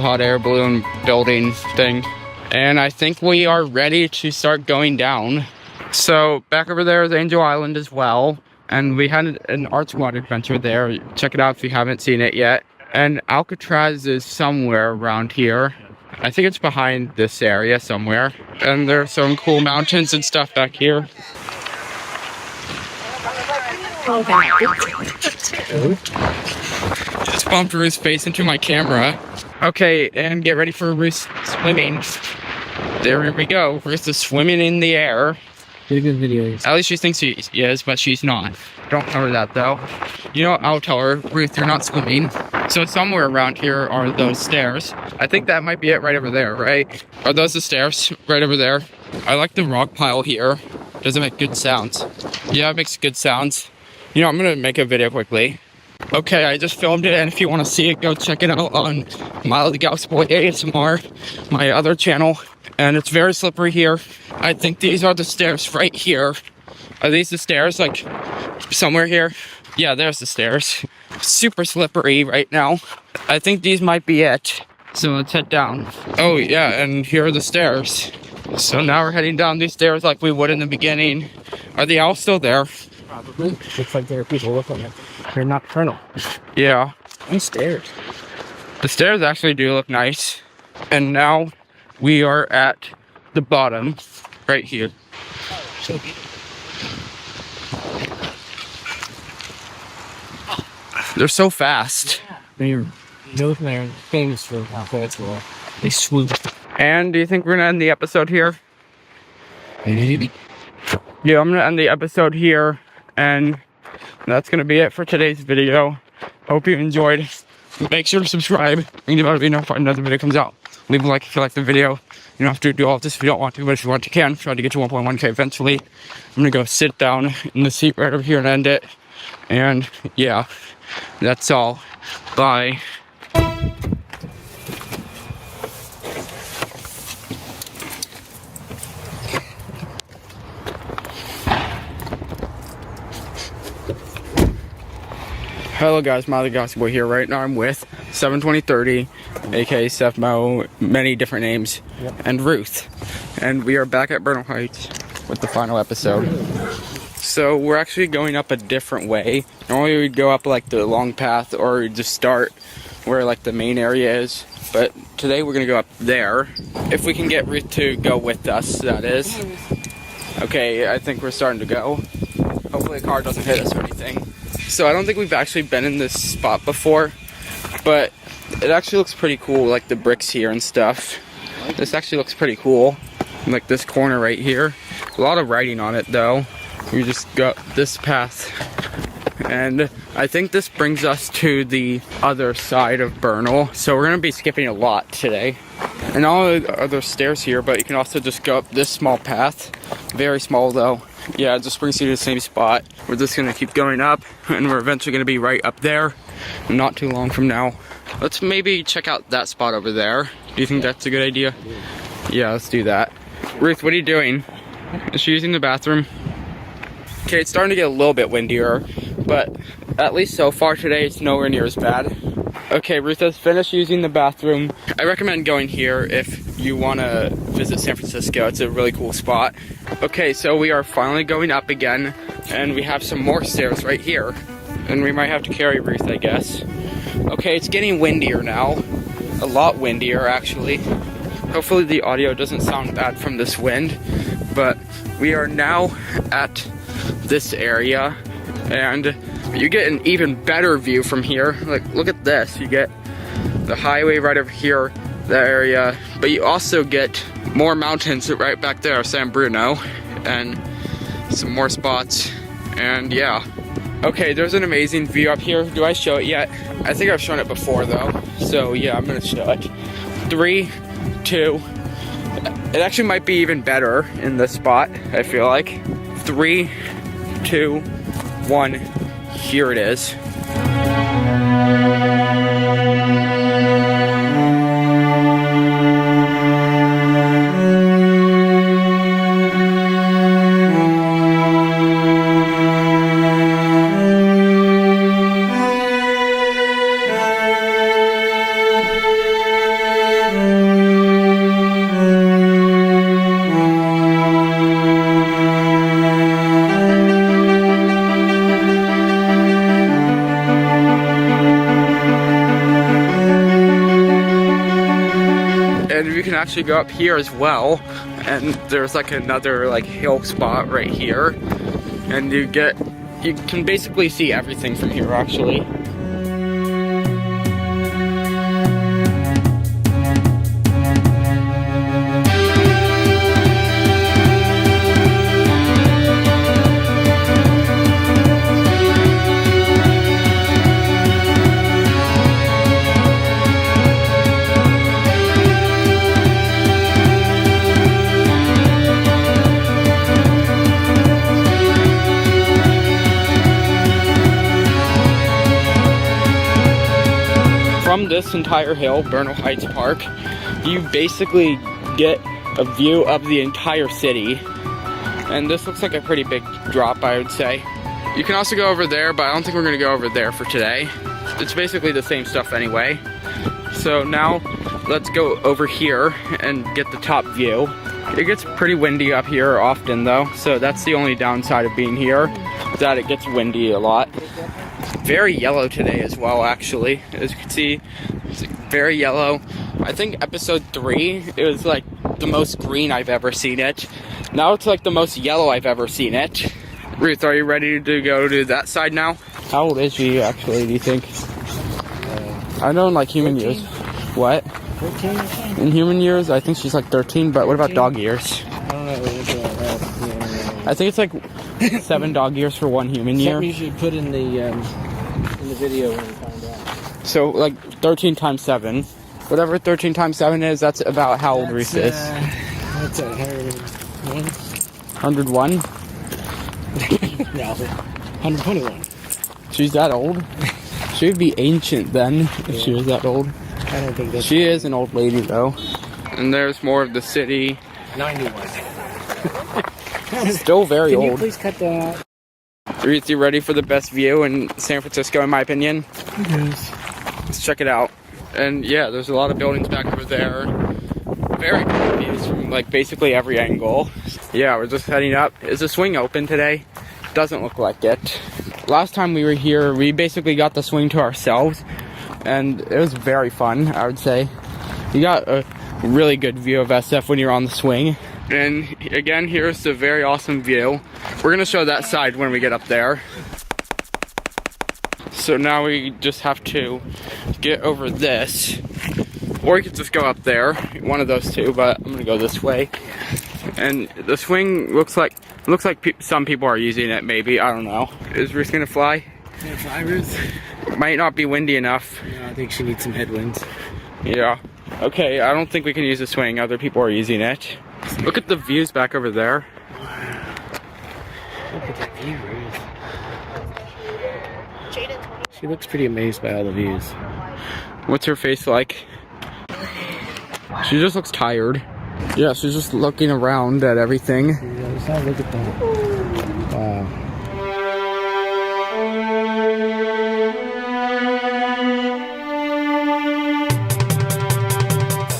hot air balloon building thing. And I think we are ready to start going down. So back over there is Angel Island as well. And we had an art squad adventure there. Check it out if you haven't seen it yet. And Alcatraz is somewhere around here. I think it's behind this area somewhere. And there's some cool mountains and stuff back here. Just bumped Ruth's face into my camera. Okay, and get ready for Ruth swimming. There we go. Ruth is swimming in the air. Get a good video. At least she thinks she is, but she's not. Don't tell her that though. You know, I'll tell her, Ruth, you're not swimming. So somewhere around here are those stairs. I think that might be it right over there, right? Are those the stairs right over there? I like the rock pile here. Does it make good sounds? Yeah, it makes good sounds. You know, I'm gonna make a video quickly. Okay, I just filmed it, and if you want to see it, go check it out on Mile the Galaxy Boy ASMR, my other channel. And it's very slippery here. I think these are the stairs right here. Are these the stairs, like, somewhere here? Yeah, there's the stairs. Super slippery right now. I think these might be it. So let's head down. Oh, yeah, and here are the stairs. So now we're heading down these stairs like we would in the beginning. Are the owls still there? Probably. Looks like there are people looking at it. They're nocturnal. Yeah. These stairs. The stairs actually do look nice. And now we are at the bottom, right here. They're so fast. They're famous for how fast they are. They swoop. And do you think we're gonna end the episode here? Maybe. Yeah, I'm gonna end the episode here, and that's gonna be it for today's video. Hope you enjoyed. Make sure to subscribe. You know, be notified when another video comes out. Leave a like if you like the video. You don't have to do all of this if you don't want to, but if you want, you can. Try to get to 1.1K eventually. I'm gonna go sit down in the seat right over here and end it. And yeah, that's all. Bye. Hello guys, Mile the Galaxy Boy here. Right now I'm with 72030, aka Seth Mo, many different names, and Ruth. And we are back at Bernal Heights with the final episode. So we're actually going up a different way. Normally we'd go up like the long path or just start where like the main area is. But today we're gonna go up there. If we can get Ruth to go with us, that is. Okay, I think we're starting to go. Hopefully a car doesn't hit us or anything. So I don't think we've actually been in this spot before. but it actually looks pretty cool, like the bricks here and stuff. This actually looks pretty cool, like this corner right here. A lot of writing on it though. We just got this path, and I think this brings us to the other side of Bernal, so we're gonna be skipping a lot today. And all the other stairs here, but you can also just go up this small path. Very small though. Yeah, it just brings you to the same spot. We're just gonna keep going up, and we're eventually gonna be right up there, not too long from now. Let's maybe check out that spot over there. Do you think that's a good idea? Yeah, let's do that. Ruth, what are you doing? Is she using the bathroom? Okay, it's starting to get a little bit windier, but at least so far today, it's nowhere near as bad. Okay, Ruth has finished using the bathroom. I recommend going here if you want to visit San Francisco. It's a really cool spot. Okay, so we are finally going up again, and we have some more stairs right here. And we might have to carry Ruth, I guess. Okay, it's getting windier now. A lot windier, actually. Hopefully the audio doesn't sound bad from this wind. But we are now at this area, and you get an even better view from here. Like, look at this. You get the highway right over here, that area, but you also get more mountains right back there, San Bruno, and some more spots, and yeah. Okay, there's an amazing view up here. Do I show it yet? I think I've shown it before though, so yeah, I'm gonna show it. 3, 2, it actually might be even better in this spot, I feel like. 3, 2, 1, here it is. And you can actually go up here as well, and there's like another like hill spot right here, and you can basically see everything from here actually. From this entire hill, Bernal Heights Park, you basically get a view of the entire city. And this looks like a pretty big drop, I would say. You can also go over there, but I don't think we're gonna go over there for today. It's basically the same stuff anyway. So now, let's go over here and get the top view. It gets pretty windy up here often though, so that's the only downside of being here, is that it gets windy a lot. Very yellow today as well, actually. As you can see, it's very yellow. I think episode 3, it was like the most green I've ever seen it. Now it's like the most yellow I've ever seen it. Ruth, are you ready to go to that side now? How old is she actually, do you think? I know in like human 13? years. What? 13? In human years, I think she's like 13, but what about dog years? I don't know. I think it's like 7 dog years for 1 human year. Something you should put in the video when you find out. So like 13 times 7. Whatever 13 times 7 is, that's about how old Ruth is. That's 101. 101? No, 121. She's that old? She would be ancient then, if she was that old. I don't think that's... She is an old lady though. And there's more of the city. 91. Still very Can old. you please cut that out? Ruth, you ready for the best view in San Francisco, in my opinion? Yes. Let's check it out. And yeah, there's a lot of buildings back over there. Very cool views from like basically every angle. Yeah, we're just heading up. Is the swing open today? Doesn't look like it. Last time we were here, we basically got the swing to ourselves, and it was very fun, I would say. You got a really good view of SF when you're on the swing. And again, here's the very awesome view. We're gonna show that side when we get up there. So now we just have to get over this. Or we could just go up there, one of those two, but I'm gonna go this way. And the swing looks like some people are using it, maybe, I don't know. Is Ruth gonna fly? Gonna fly, Ruth? Might not be windy enough. No, I think she needs some headwinds. Yeah. Okay, I don't think we can use the swing, other people are using it. Look at the views back over there. Wow. Look at that view, Ruth. She looks pretty amazed by all the views. What's her face like? She just looks tired. Yeah, she's just looking around at everything. Yeah, look at that. Wow.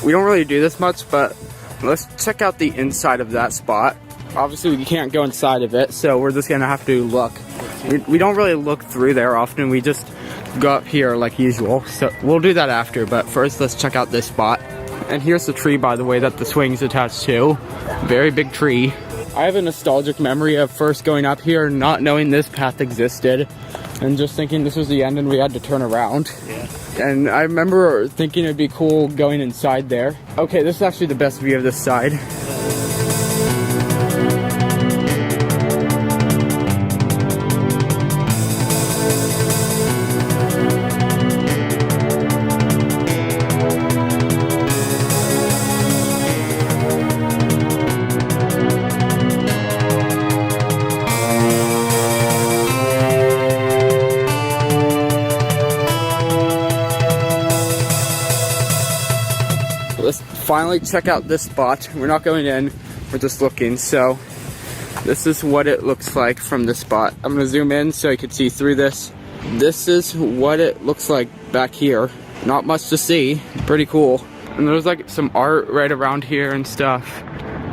We don't really do this much, but let's check out the inside of that spot. Obviously, we can't go inside of it, so we're just gonna have to look. We don't really look through there often. We just go up here like usual. So we'll do that after, but first let's check out this spot. And here's the tree, by the way, that the swing's attached to. Very big tree. I have a nostalgic memory of first going up here, not knowing this path existed, and just thinking this was the end and we had to turn around. Yeah. And I remember thinking it'd be cool going inside there. Okay, this is actually the best view of this side. Let's finally check out this spot. We're not going in, we're just looking. So this is what it looks like from this spot. I'm gonna zoom in so you can see through this. This is what it looks like back here. Not much to see, pretty cool. And there's like some art right around here and stuff.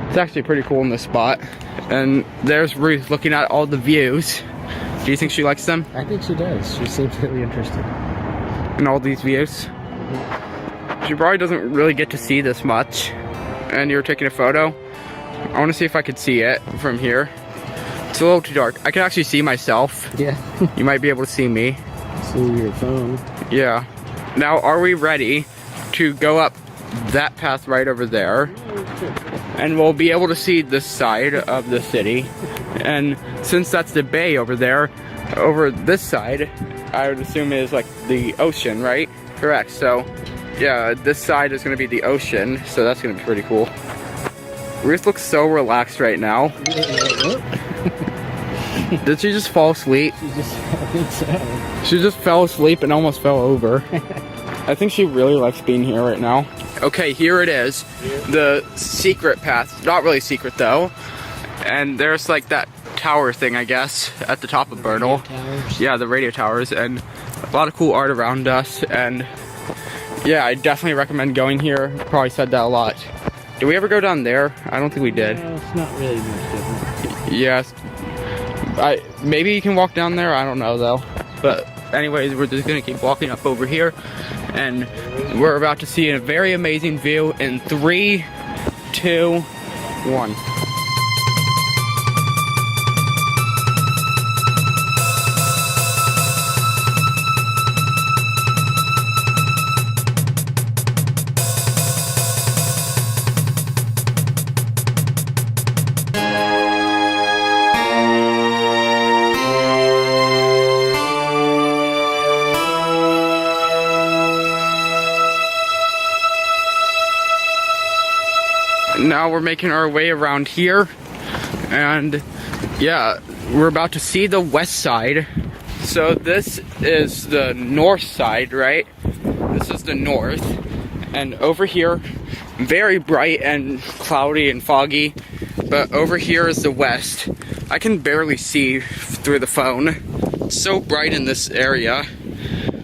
It's actually pretty cool in this spot. And there's Ruth looking at all the views. Do you think she likes them? I think she does. She seems really interested. In all these views? She probably doesn't really get to see this much. And you're taking a photo. I want to see if I could see it from here. It's a little too dark. I can actually see myself. Yeah. You might be able to see me. See your phone. Yeah. Now, are we ready to go up that path right over there? And we'll be able to see this side of the city. And since that's the bay over there, over this side, I would assume is like the ocean, right? Correct. So yeah, this side is going to be the ocean, so that's going to be pretty cool. Ruth looks so relaxed right now. Did she just fall asleep? I think so. She just fell asleep and almost fell over. I think she really likes being here right now. Okay, here it is. The secret path. Not really secret though. And there's like that tower thing, I guess, at the top of Bernal. Yeah, the radio towers, and a lot of cool art around us. And yeah, I definitely recommend going here. Probably said that a lot. Did we ever go down there? I don't think we did. No, it's not really much different. Yes. Maybe you can walk down there. I don't know though. But anyways, we're just gonna keep walking up over here, and we're about to see a very amazing view in 3, 2, 1. Now we're making our way around here, and yeah, we're about to see the west side. So this is the north side, right? This is the north, and over here, very bright and cloudy and foggy, but over here is the west. I can barely see through the phone. It's so bright in this area.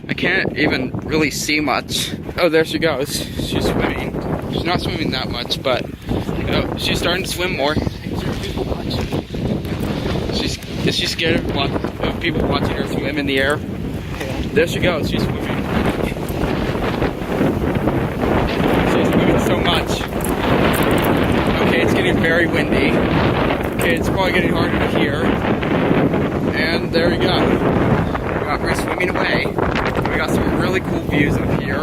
I can't even really see much. Oh, there she goes. She's swimming. She's not swimming that much, but oh, she's starting to swim more. Is she scared of people watching her swim in the air? There she goes. She's swimming. She's swimming so much. Okay, it's getting very windy. Okay, it's probably getting harder to hear. And there we go. We got Now we're swimming away. We got some really cool views up here.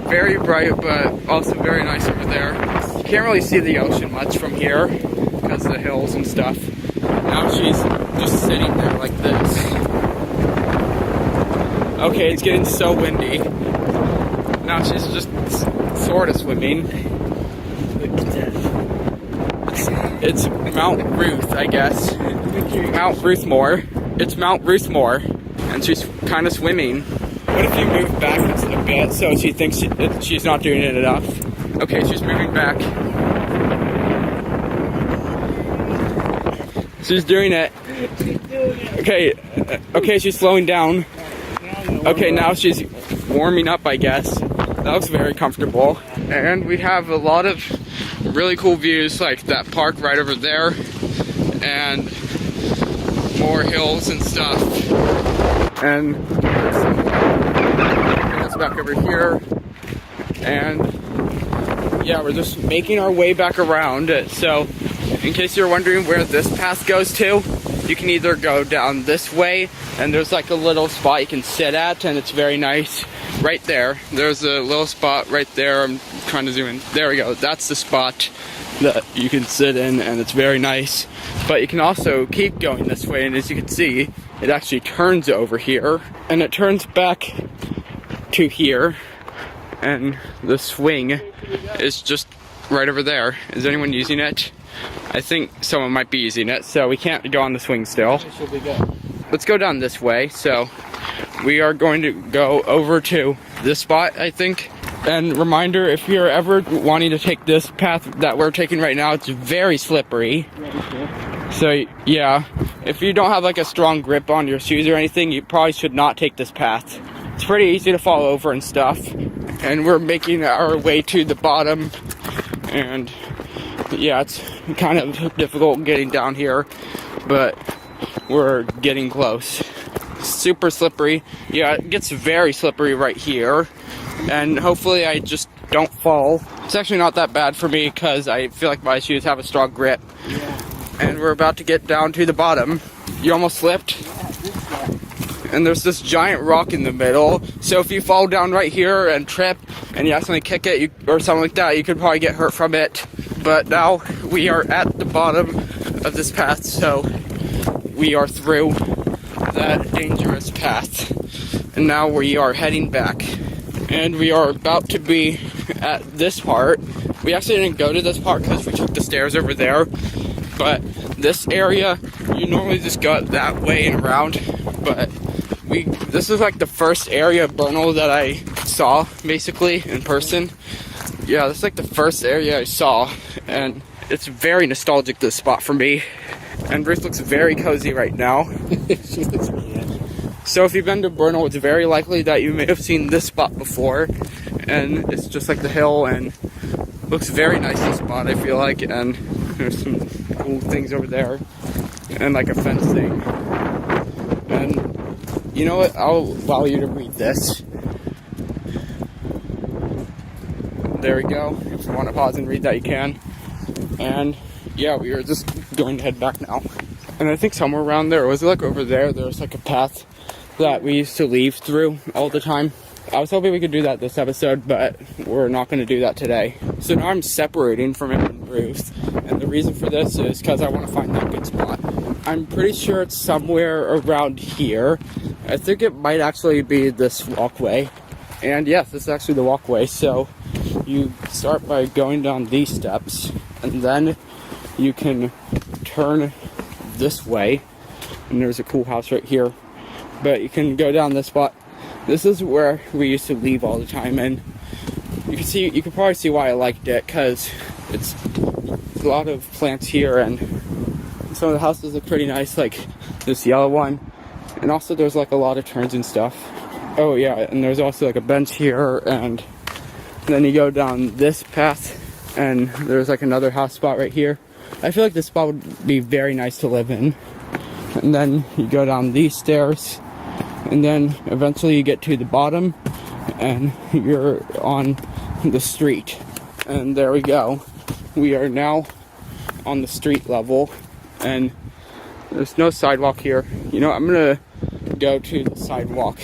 Very bright, but also very nice over there. You can't really see the ocean much from here because of the hills and stuff. Now she's just sitting there like this. Okay, it's getting so windy. Now she's just sort of swimming. It's Mount Ruth, I guess. Mount Ruthmore. It's Mount Ruthmore, and she's kind of swimming. What if you move back a bit so she thinks she's not doing it enough? Okay, she's moving back. She's doing it. Okay, she's slowing down. Okay, now she's warming up, I guess. That looks very comfortable. And we have a lot of really cool views, like that park right over there, and more hills and stuff. And that's back over here. And yeah, we're just making our way back around. So in case you're wondering where this path goes to, you can either go down this way, and there's like a little spot you can sit at, and it's very nice. Right there, there's a little spot right there. I'm trying to zoom in. There we go. That's the spot that you can sit in, and it's very nice. But you can also keep going this way, and as you can see, it actually turns over here, and it turns back to here, and the swing is just right over there. Is anyone using it? I think someone might be using it, so we can't go on the swing still. Let's go down this way. So we are going to go over to this spot, I think. And reminder, if you're ever wanting to take this path that we're taking right now, it's very slippery. So yeah, if you don't have like a strong grip on your shoes or anything, you probably should not take this path. It's pretty easy to fall over and stuff. And we're making our way to the bottom, and yeah, it's kind of difficult getting down here, but we're getting close. Super slippery. Yeah, it gets very slippery right here, and hopefully I just don't fall. It's actually not that bad for me because I feel like my shoes have a strong grip. And we're about to get down to the bottom. You almost slipped? And there's this giant rock in the middle, so if you fall down right here and trip and you accidentally kick it or something like that, you could probably get hurt from it. But now we are at the bottom of this path, so we are through that dangerous path, and now we are heading back, and we are about to be at this part. We actually didn't go to this part because we took the stairs over there, but this area, you normally just go that way and around, but this is like the first area of Bernal that I saw, basically, in person. Yeah, this is like the first area I saw, and it's very nostalgic, this spot for me. And Ruth looks very cozy right now. So if you've been to Bernal, it's very likely that you may have seen this spot before, and it's just like the hill, and looks very nice, this spot, I feel like, and there's some cool things over there, and like a fence thing. And you know what, I'll allow you to read this. There we go. If you want to pause and read that, you can. And yeah, we are just going to head back now. And I think somewhere around there, was it like over there, there's like a path that we used to leave through all the time. I was hoping we could do that this episode, but we're not going to do that today. So now I'm separating from him and Ruth, and the reason for this is because I want to find that good spot. I'm pretty sure it's somewhere around here. I think it might actually be this walkway. And yes, this is actually the walkway, so you start by going down these steps, and then you can turn this way, and there's a cool house right here. But you can go down this spot. This is where we used to leave all the time, and you can probably see why I liked it, because it's a lot of plants here, and some of the houses look pretty nice, like this yellow one, and also there's like a lot of turns and stuff. Oh yeah, and there's also like a bench here, and then you go down this path, and there's like another house spot right here. I feel like this spot would be very nice to live in. And then you go down these stairs, and then eventually you get to the bottom, and you're on the street. And there we go. We are now on the street level, and there's no sidewalk here. You know, I'm gonna go to the sidewalk,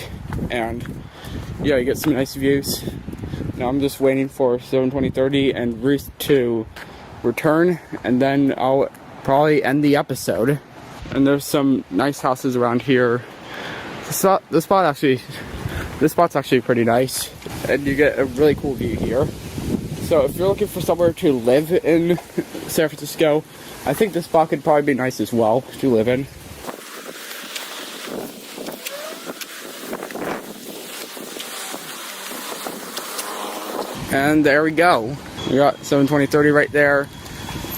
and yeah, you get some nice views. Now I'm just waiting for 7:20:30 and Ruth to return, and then I'll probably end the episode. And there's some nice houses around here. The spot's actually pretty nice, and you get a really cool view here. So if you're looking for somewhere to live in San Francisco, I think this spot could probably be nice as well to live in. And there we go. We got 7:20:30 right there,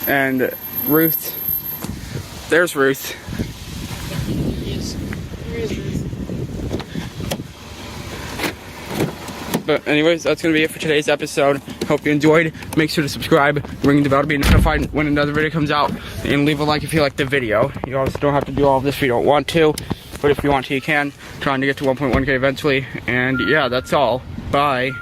and Ruth. There's Ruth. But anyways, that's going to be it for today's episode. Hope you enjoyed. Make sure to subscribe, ring the bell to be notified when another video comes out, and leave a like if you like the video. You also don't have to do all of this if you don't want to, but if you want to, you can. Trying to get to 1.1K eventually, and yeah, that's all. Bye.